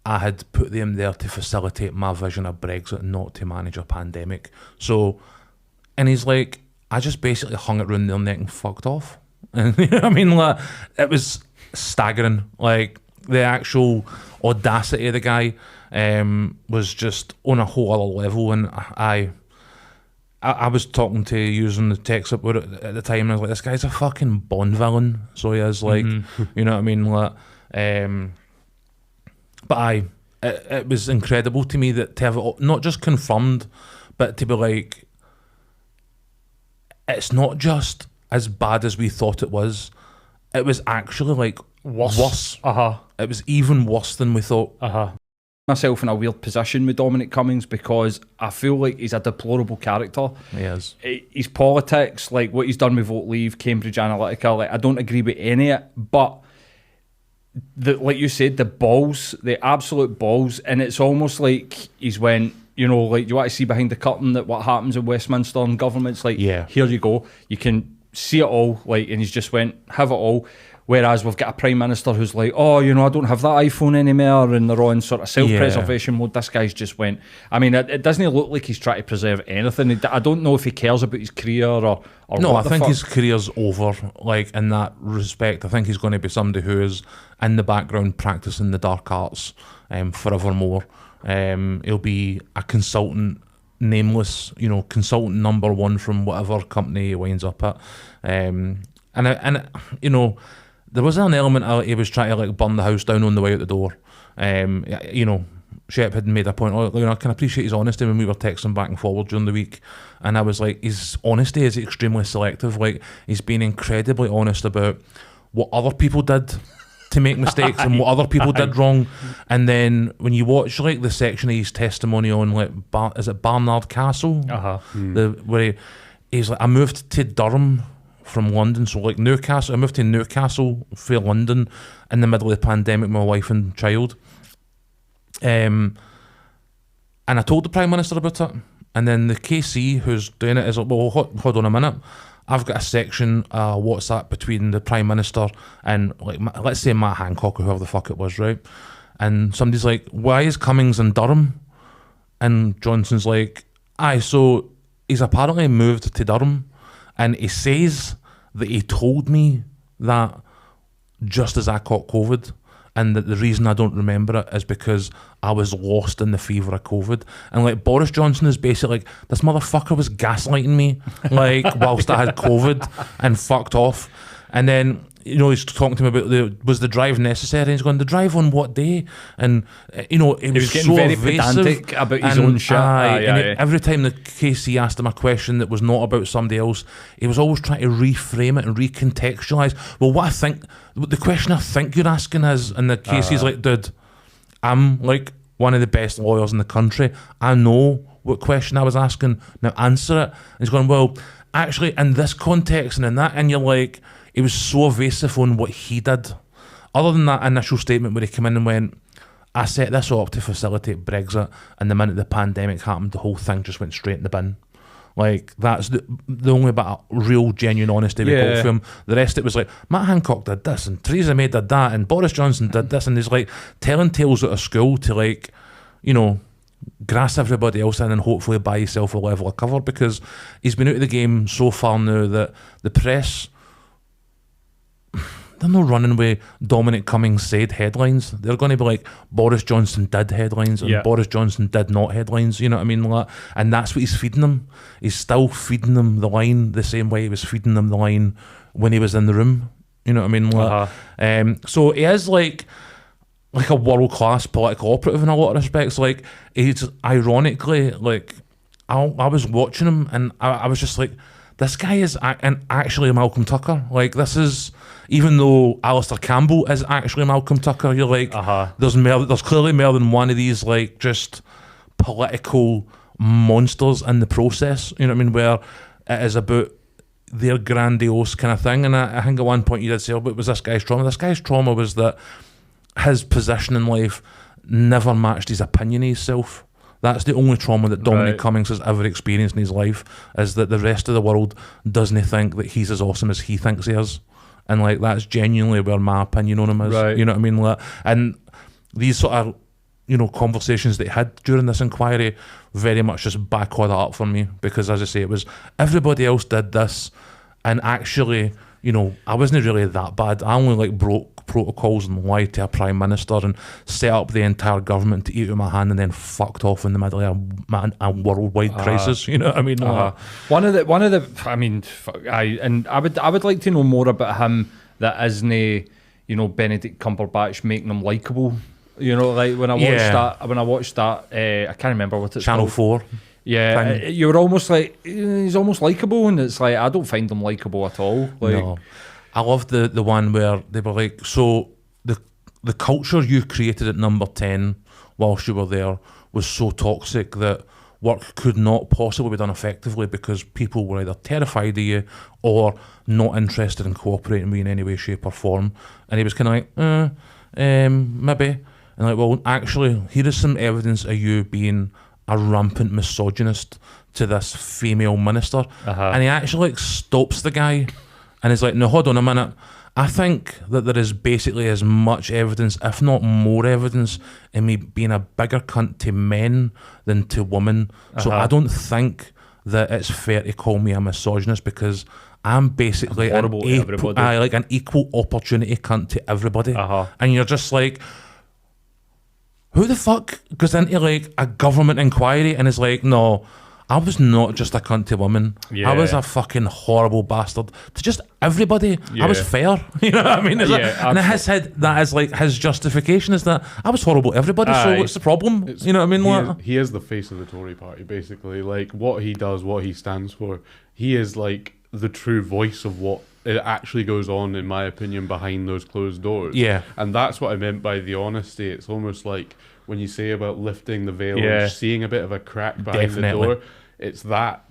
I had put them there to facilitate my vision of Brexit, not to manage a pandemic. So, and he's like, I just basically hung it round their neck and fucked off. And you know what I mean? Like, it was staggering. Like, the actual audacity of the guy was just on a whole other level. And I was talking to you using the text about it at the time, and I was like, this guy's a fucking Bond villain. So he is, like, you know what I mean? Like, but it was incredible to me that to have it not just confirmed, but to be like, it's not just as bad as we thought it was. It was actually like worse. It was even worse than we thought. Myself in a weird position with Dominic Cummings because I feel like he's a deplorable character. He is. His politics, like what he's done with Vote Leave, Cambridge Analytica, like I don't agree with any of it, but like you said, the balls, the absolute balls, and it's almost like he's went, you know, like, you want to see behind the curtain that what happens in Westminster and government's like, here you go, you can see it all, like, and he's just went, have it all. Whereas we've got a Prime Minister who's like, oh, you know, I don't have that iPhone anymore, and they're on sort of self-preservation mode. This guy's just went, I mean, it doesn't look like he's trying to preserve anything. I don't know if he cares about his career or no, I think his career's over, like, in that respect. I think he's going to be somebody who is in the background practicing the dark arts forevermore. He'll be a consultant, nameless, you know, consultant number one from whatever company he winds up at. And you know, there was an element of he was trying to like burn the house down on the way out the door. You know, Shep had made a point, oh, you know, I can appreciate his honesty when we were texting back and forward during the week. And I was like, his honesty is extremely selective. Like, he's been incredibly honest about what other people did to make mistakes and what other people did wrong. And then when you watch like the section of his testimony on like, is it Barnard Castle? Where he's like, I moved to Durham from London, so like Newcastle. I moved to Newcastle for London in the middle of the pandemic, my wife and child. And I told the Prime Minister about it, and then the KC who's doing it is like, well, hold on a minute. I've got a section WhatsApp between the Prime Minister and like let's say Matt Hancock or whoever the fuck it was, right? And somebody's like, why is Cummings in Durham? And Johnson's like, aye, so he's apparently moved to Durham. And he says that he told me that just as I caught COVID, and that the reason I don't remember it is because I was lost in the fever of COVID. And like Boris Johnson is basically like, this motherfucker was gaslighting me, like whilst I had COVID and fucked off. And then, you know, he's talking to me about was the drive necessary? And he's going, the drive on what day? And, you know, he was getting so very evasive pedantic about his own shit. Every time the KC asked him a question that was not about somebody else, he was always trying to reframe it and recontextualise. Well, the question I think you're asking is, and the KC's like, dude, I'm like one of the best lawyers in the country. I know what question I was asking. Now answer it. And he's going, well, actually, in this context and in that, and you're like, he was so evasive on what he did. Other than that initial statement where he came in and went, I set this up to facilitate Brexit, and the minute the pandemic happened, the whole thing just went straight in the bin. Like, that's the only bit of real, genuine honesty we got from him. The rest of it was like, Matt Hancock did this, and Theresa May did that, and Boris Johnson did this, and he's like telling tales out of school to, like, you know, grass everybody else in and hopefully buy yourself a level of cover, because he's been out of the game so far now that the press, they're not running with Dominic Cummings said headlines. They're going to be like, Boris Johnson did headlines and Boris Johnson did not headlines, you know what I mean? Like, and that's what he's feeding them. He's still feeding them the line the same way he was feeding them the line when he was in the room, you know what I mean? Like, so he is like a world-class political operative in a lot of respects. Like, he's ironically, like, I was watching him and I was just like, this guy is actually Malcolm Tucker. Like, this is, even though Alistair Campbell is actually Malcolm Tucker, you're like, there's clearly more than one of these, like, just political monsters in the process, you know what I mean, where it is about their grandiose kind of thing. And I think at one point you did say, oh, but was this guy's trauma? This guy's trauma was that his position in life never matched his opinion of himself. That's the only trauma that Dominic Cummings has ever experienced in his life, is that the rest of the world doesn't think that he's as awesome as he thinks he is. And like, that's genuinely where my opinion on him is. You know what I mean? Like, and these sort of, you know, conversations that he had during this inquiry very much just backled it up for me, because as I say, it was everybody else did this, and actually, you know, I wasn't really that bad. I only like broke protocols and lied to a Prime Minister and set up the entire government to eat out my hand and then fucked off in the middle of a worldwide crisis. You know what I mean? One of the I mean, I would like to know more about him that isn't, you know, Benedict Cumberbatch making him likeable. You know, like when I watched that, I can't remember what it's Channel called. 4. Yeah, you were almost like, he's almost likeable, and it's like, I don't find him likeable at all. Like, no. I loved the one where they were like, so the culture you created at Number 10 whilst you were there was so toxic that work could not possibly be done effectively because people were either terrified of you or not interested in cooperating with you in any way, shape or form. And he was kind of like, maybe. And like, well, actually, here is some evidence of you being a rampant misogynist to this female minister. And he actually like stops the guy and he's like, no, hold on a minute. I think that there is basically as much evidence, if not more evidence, in me being a bigger cunt to men than to women. So I don't think that it's fair to call me a misogynist, because I'm basically an equal opportunity cunt to everybody. And you're just like, who the fuck goes into like a government inquiry and is like, no, I was not just a cunt to women. I was a fucking horrible bastard to just everybody. I was fair. You know what I mean? And his head, that is like his justification is that I was horrible to everybody. So what's the problem? You know what I mean? He is the face of the Tory party, basically. Like what he does, what he stands for. He is like the true voice of what it actually goes on, in my opinion, behind those closed doors. And that's what I meant by the honesty. It's almost like when you say about lifting the veil and seeing a bit of a crack behind the door, it's that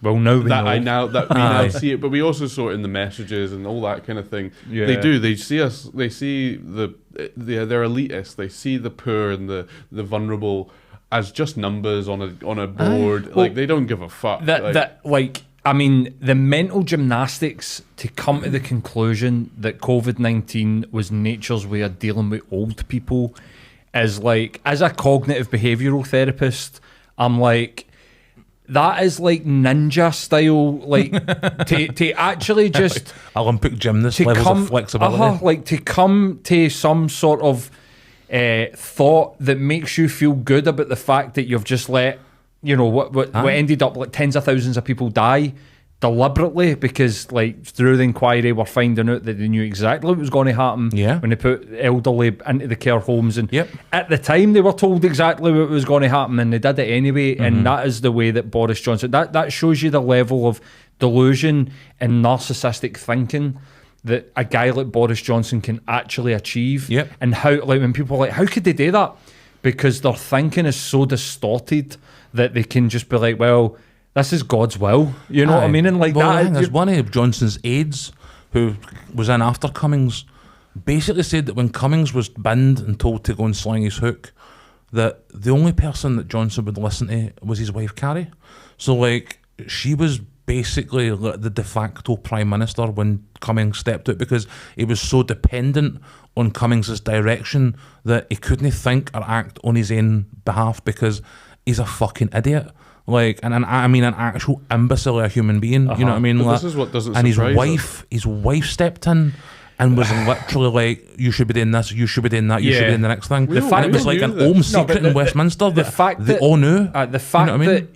well, now we know. We now see it, but we also saw it in the messages and all that kind of thing. They do. They see us. They see they're elitist. They see the poor and the vulnerable as just numbers on a board. Like they don't give a fuck. I mean, the mental gymnastics to come to the conclusion that COVID-19 was nature's way of dealing with old people is like, as a cognitive behavioural therapist, I'm like, that is like ninja style, like to actually just Olympic gymnast levels of flexibility. Like to come to some sort of thought that makes you feel good about the fact that you've just let, you know, what ended up like tens of thousands of people die deliberately, because like through the inquiry we're finding out that they knew exactly what was going to happen when they put elderly into the care homes, and at the time they were told exactly what was going to happen and they did it anyway. And that is the way that Boris Johnson, that shows you the level of delusion and narcissistic thinking that a guy like Boris Johnson can actually achieve. And how, like, when people are like, how could they do that? Because their thinking is so distorted that they can just be like, well, this is God's will, you know what I mean? And like there's one of Johnson's aides who was in after Cummings basically said that when Cummings was binned and told to go and sling his hook, that the only person that Johnson would listen to was his wife Carrie. So like she was basically the de facto prime minister when Cummings stepped out, because he was so dependent on Cummings's direction that he couldn't think or act on his own behalf, because he's a fucking idiot. Like, and I mean an actual imbecile, a human being. You know what I mean? Like, this is what doesn't. And his wife stepped in and was literally like, "You should be doing this. You should be doing that. You should be doing the next thing." The fact it was like an home secret in Westminster. The fact that they all knew. The fact that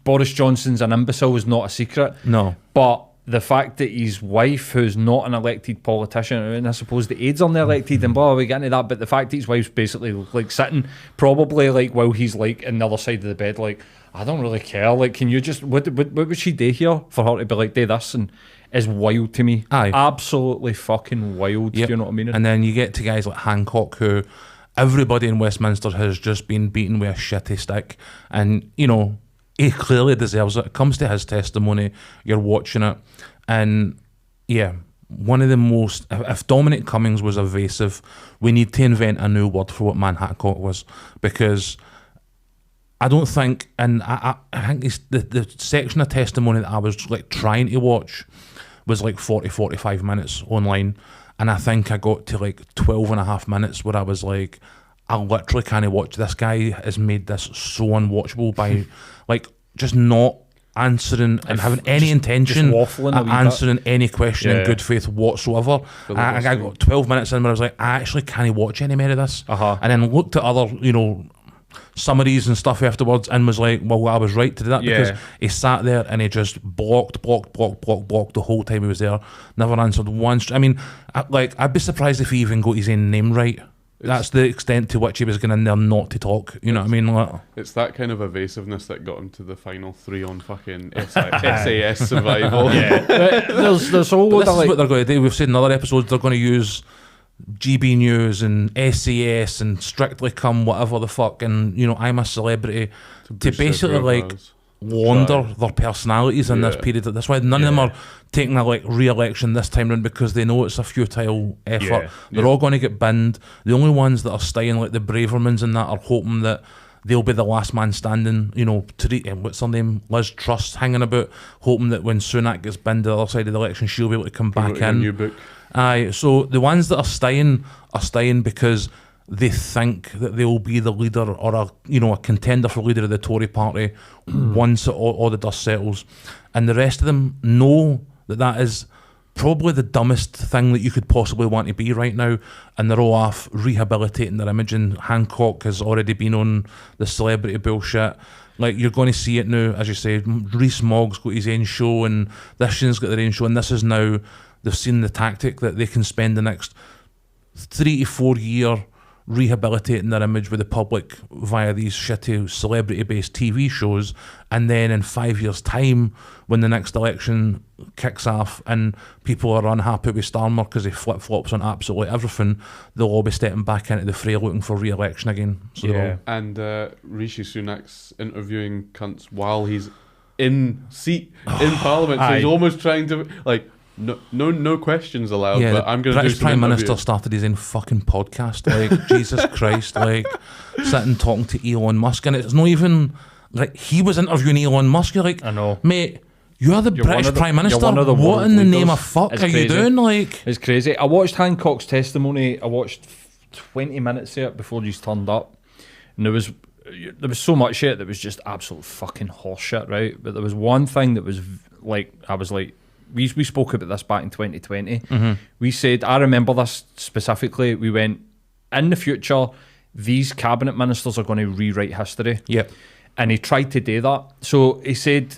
Boris Johnson's an imbecile is not a secret. No, but the fact that his wife, who's not an elected politician, and I suppose the aides are elected and blah, we get into that, but the fact that his wife's basically like sitting probably like while he's like in the other side of the bed, like, I don't really care, like, can you just, what would she do here for her to be like, do this, and is wild to me. Absolutely fucking wild. Do you know what I mean? And then you get to guys like Hancock, who everybody in Westminster has just been beaten with a shitty stick, and you know, he clearly deserves it. It comes to his testimony, you're watching it, and one of the most, if Dominic Cummings was evasive, we need to invent a new word for what Man Hancock was, because I don't think, and I think the section of testimony that I was like trying to watch was like 40-45 minutes online, and I think I got to like 12 and a half minutes where I was like, I literally can't watch. This guy has made this so unwatchable by like just not answering and having any intention of answering any question in good faith whatsoever. I got 12 minutes in where I was like, I actually can't watch any more of this. And then looked at other, you know, summaries and stuff afterwards and was like, well, I was right to do that, because he sat there and he just blocked the whole time he was there, never answered one. I mean, I'd be surprised if he even got his own name right. That's the extent to which he was going in there not to talk. You know what I mean? Like, it's that kind of evasiveness that got him to the final 3 on fucking SAS survival. There's all this is what they're going to do. We've said in other episodes they're going to use GB News and SAS and Strictly Come whatever the fuck, and you know, I'm a Celebrity to basically like launder their personalities in this period. That's why none of them are taking a re-election this time round, because they know it's a futile effort. They're all going to get binned. The only ones that are staying, like the Bravermans and that, are hoping that they'll be the last man standing. What's her name? Liz Truss hanging about, hoping that when Sunak gets binned to the other side of the election, she'll be able to come back in. New book. Aye, so the ones that are staying because they think that they'll be the leader or a contender for leader of the Tory party once all the dust settles, and the rest of them know that is probably the dumbest thing that you could possibly want to be right now, and they're all off rehabilitating their image. And Hancock has already been on the celebrity bullshit. Like, you're going to see it now, as you say. Rees Mogg's got his own show, and this one's got their own show, and this is now, they've seen the tactic that they can spend the next 3 to 4 year rehabilitating their image with the public via these shitty celebrity-based TV shows, and then in 5 years' time, when the next election kicks off and people are unhappy with Starmer because he flip-flops on absolutely everything, they'll all be stepping back into the fray looking for re-election again. So and Rishi Sunak's interviewing cunts while he's in seat in Parliament, so he's almost trying to, like, no questions allowed. Yeah, but I'm going to do some Prime interview. Minister started his own fucking podcast. Like, Jesus Christ, like, sitting talking to Elon Musk, and it's not even like he was interviewing Elon Musk. You're like, I know, mate, you're the British Prime Minister. What in the name of fuck are you doing? Like, it's crazy. I watched Hancock's testimony. I watched 20 minutes of it before he's turned up, and there was so much shit that was just absolute fucking horseshit, right? But there was one thing that was like, I was like, we spoke about this back in 2020. Mm-hmm. We said, I remember this specifically, we went, in the future, these cabinet ministers are going to rewrite history. Yep. And he tried to do that. So he said,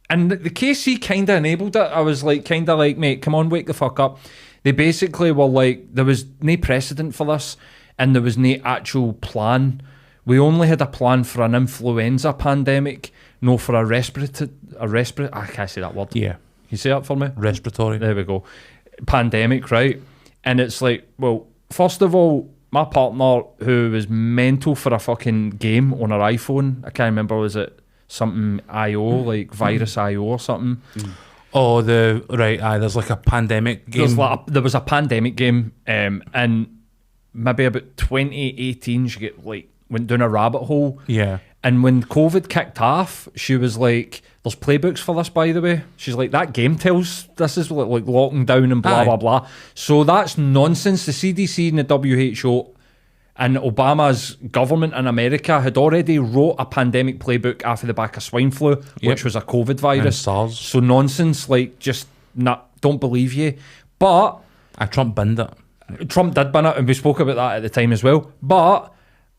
and the KC kind of enabled it. I was like, kind of like, mate, come on, wake the fuck up. They basically were like, there was no precedent for this, and there was no actual plan. We only had a plan for an influenza pandemic, no for a respiratory, I can't say that word. Yeah. You say that for me? Respiratory. There we go. Pandemic, right? And it's like, well, first of all, my partner, who was mental for a fucking game on her iPhone, I can't remember, was it something IO, like Virus IO or something? Oh, there's like a pandemic game. There was a pandemic game, and maybe about 2018, she went down a rabbit hole. Yeah. And when COVID kicked off, she was like, there's playbooks for this, by the way. She's like, that game tells this is like locking down and blah, blah, blah. So that's nonsense. The CDC and the WHO and Obama's government in America had already wrote a pandemic playbook after the back of swine flu, which was a COVID virus. And SARS. So nonsense, like, just don't believe you. But Trump binned it. Trump did bin it, and we spoke about that at the time as well. But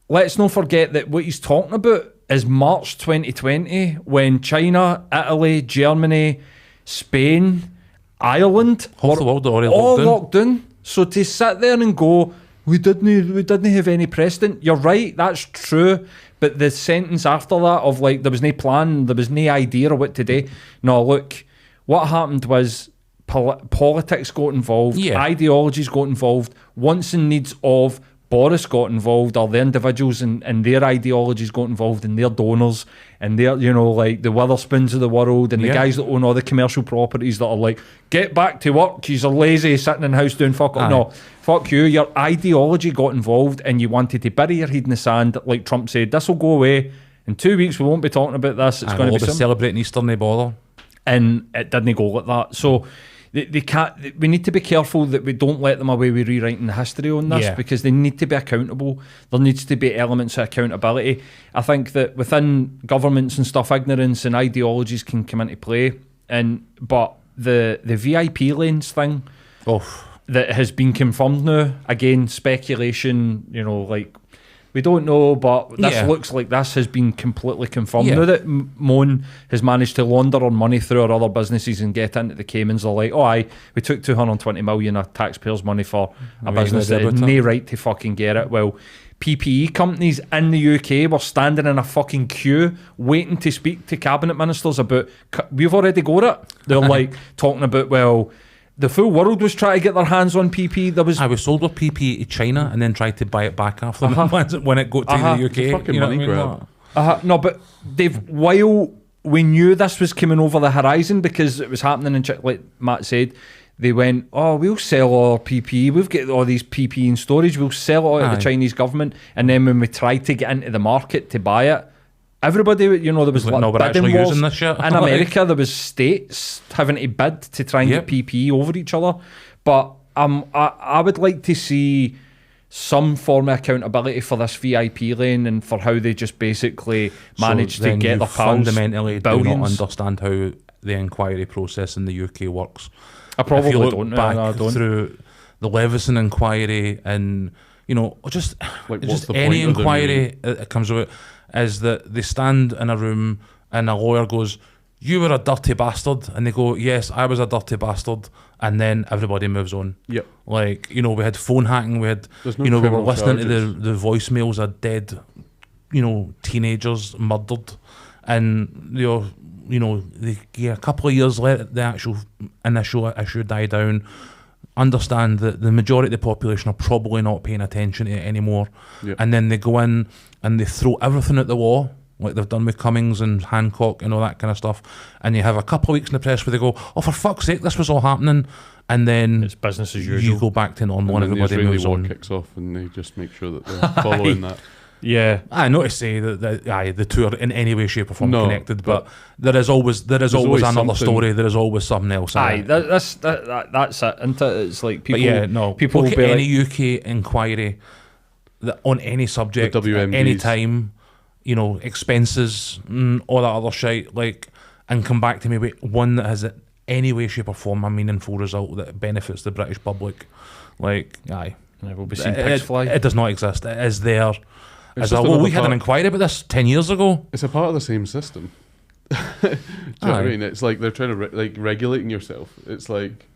let's not forget that what he's talking about is March 2020, when China, Italy, Germany, Spain, Ireland whole world already all locked down. So to sit there and go, we didn't have any precedent. You're right, that's true. But the sentence after that of like, there was no plan, there was no idea of what to do. No, look, what happened was politics got involved, ideologies got involved, wants and needs of Boris got involved, or the individuals and their ideologies got involved, and their donors, and their, like the Witherspoons of the world, and the guys that own all the commercial properties that are like, get back to work, you're lazy, sitting in the house doing fuck all. No, fuck you, your ideology got involved, and you wanted to bury your head in the sand, like Trump said, this will go away, in 2 weeks we won't be talking about this, it's going to be celebrating Easter, no bother. And it didn't go like that. So they can't. We need to be careful that we don't let them away with rewriting the history on this, because they need to be accountable. There needs to be elements of accountability. I think that within governments and stuff, ignorance and ideologies can come into play. But the VIP lanes thing that has been confirmed now, again, speculation, like, we don't know, but this looks like this has been completely confirmed. Now that Moan has managed to launder our money through our other businesses and get into the Caymans, they're like, we took 220 million of taxpayers' money for a business that had no right to fucking get it. Well, PPE companies in the UK were standing in a fucking queue waiting to speak to cabinet ministers about, we've already got it. They're like talking about, the full world was trying to get their hands on PPE. I was sold with PPE to China and then tried to buy it back after them when it got to the UK. Fucking money grab. No, but while we knew this was coming over the horizon because it was happening in, like Matt said, they went, oh, we'll sell all our PPE, we've got all these PPE in storage, we'll sell it all to the Chinese government, and then when we tried to get into the market to buy it, everybody, you know, there was like, no, we're actually using this shit. In America, there was states having to bid to try and get PPE over each other. But I would like to see some form of accountability for this VIP lane and for how they just basically managed to get their pals fundamentally billions. Do not understand how the inquiry process in the UK works. I probably if you look don't. Back I don't. Through the Leveson inquiry and, you know, just any inquiry that comes out, is that they stand in a room and a lawyer goes, you were a dirty bastard, and they go, yes, I was a dirty bastard, and then everybody moves on. Yep. Like, you know, we had phone hacking, we had, we were listening to the voicemails of dead, you know, teenagers murdered, and you know, a couple of years later, the actual initial issue die down. Understand that the majority of the population are probably not paying attention to it anymore, and then they go in and they throw everything at the wall, like they've done with Cummings and Hancock and all that kind of stuff, and you have a couple of weeks in the press where they go, oh, for fuck's sake, this was all happening, and then it's business as usual. You go back to normal and everybody moves on. The Israeli war kicks off and they just make sure that they're following that. Yeah, I know to say that the two are in any way, shape or form connected, but there is always another story. There is always something else. That's it, isn't it? It's like people. People look at any UK inquiry that on any subject, at any time, you know, expenses, all that other shit, like, and come back to me with one that has in any way, shape or form a meaningful result that benefits the British public. Like, we'll be seeing pigs fly. It does not exist. It is there. We had an inquiry about this 10 years ago. It's a part of the same system. Do you know what I mean? It's like they're trying to regulating yourself. It's like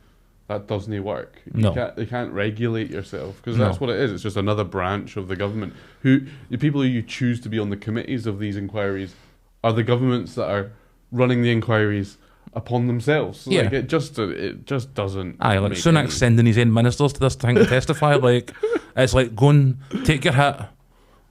that doesn't work. You can't regulate yourself because that's what it is. It's just another branch of the government. The people who you choose to be on the committees of these inquiries are the governments that are running the inquiries upon themselves. Like it just doesn't. Like Sunak's sending his own ministers to this thing to testify. Like, it's like, go and take your hit.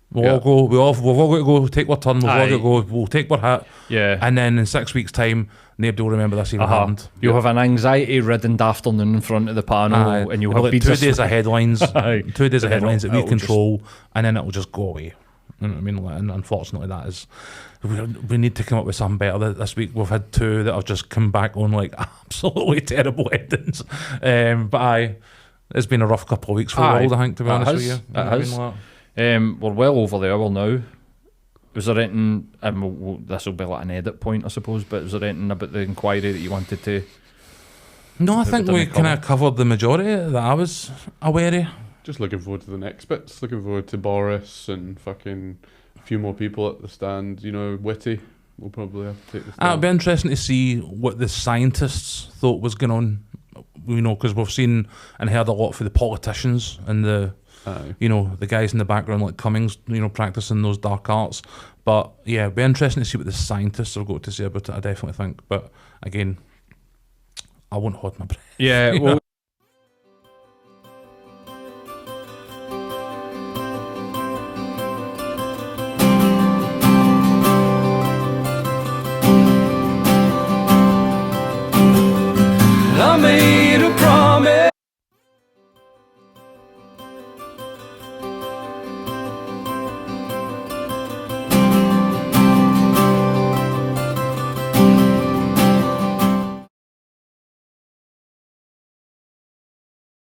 We've all got to go take our turn. We've all got to go. We'll take our hat. Yeah. And then in 6 weeks' time, nobody will remember this even happened. You'll have an anxiety-ridden afternoon in front of the panel, and you'll have like 2 days of headlines. 2 days of headlines that we control, and then it'll just go away. You know what I mean? And unfortunately, that is. We need to come up with something better. This week we've had 2 that have just come back on like absolutely terrible endings. It's been a rough couple of weeks for the world, I think, to be honest with you. It has. We're well over the hour now. Was there anything, this will be like an edit point, I suppose, but was there anything about the inquiry that you wanted to? No, I think we kind of covered the majority that I was aware of. Just looking forward to the next bits. Looking forward to Boris and fucking a few more people at the stand. You know, Whitty will probably have to take the stand. It'll be interesting to see what the scientists thought was going on. You know, because we've seen and heard a lot for the politicians and the the guys in the background like Cummings, you know, practicing those dark arts. But yeah, it'll be interesting to see what the scientists have got to say about it, I definitely think. But again, I won't hold my breath. Yeah, well,